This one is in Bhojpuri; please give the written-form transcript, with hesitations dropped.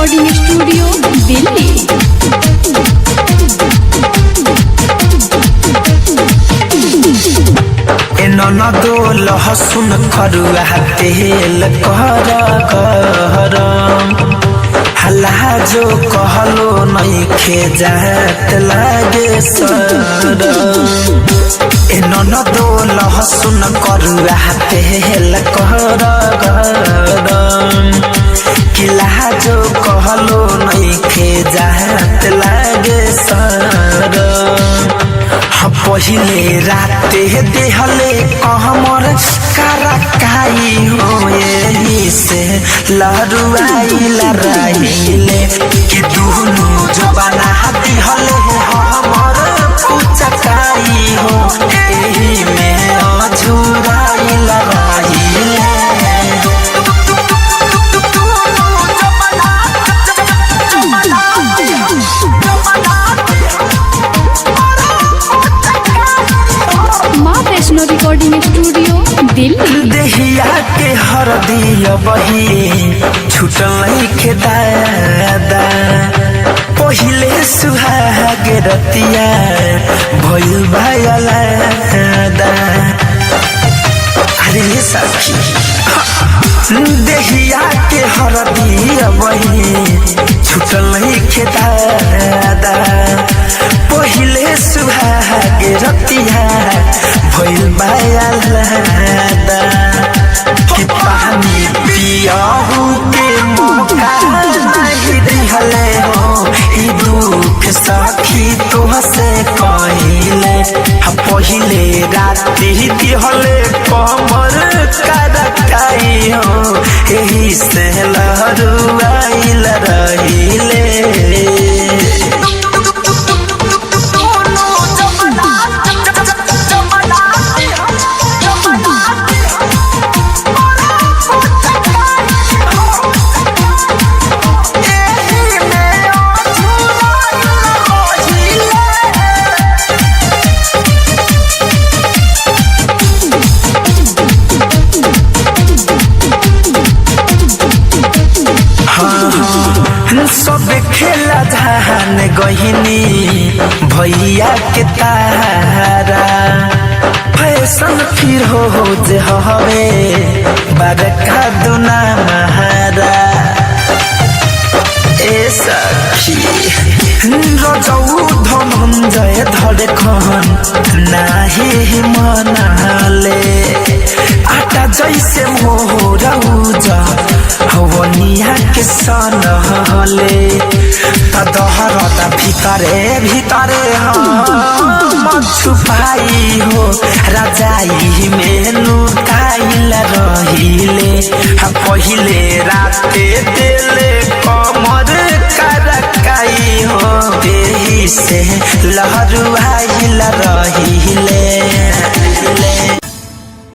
Recording studio Delhi. ननदो लहसुन खरुआ तेल कर हल्ला जो कहलो नहीं खेजात लागे सर। ननदो लहसुन खरुआ तेल कर किला जो कहलो नहीं खेजात लागे सर। पहिले राते देहले कहमर करकाई हो यही से लहरुआई लराइले कि दुनु जो बना दिहले हमर पुचकाई हो एही में अझुराई लराइले। Recording studio Delhi. देहिया के हरदिया बही छुटल के दादा पहिले सुहाग रतिया भइल भायलादा। अरे सखी देहिया के हरदिया बही छुटल के दादा पहिले सुहाग रतिया भइल भायलादा। कि पानी पियाहू के मौका नहीं दिहले हो ई दुख सखी तुहसे कहिले। पहिले राति दिहले कमर करकाई हो एही से लहरुआइल रहिले। सब खेला धान गहिनी भैया के तारा फैशन फिर हो जे हवे बड़का दुना महारा। ए सखी रजौ धनंजय धड़कन नाही मनाले आटा जैसे मोरौजा हवनिया के सनहले तदहरता भीतरे भीतरे हम छुपाई हो रजाई में लुकाइल रहिले। पहिले राते देले कमर करकाई हो एही से लहरुआइल रहिले।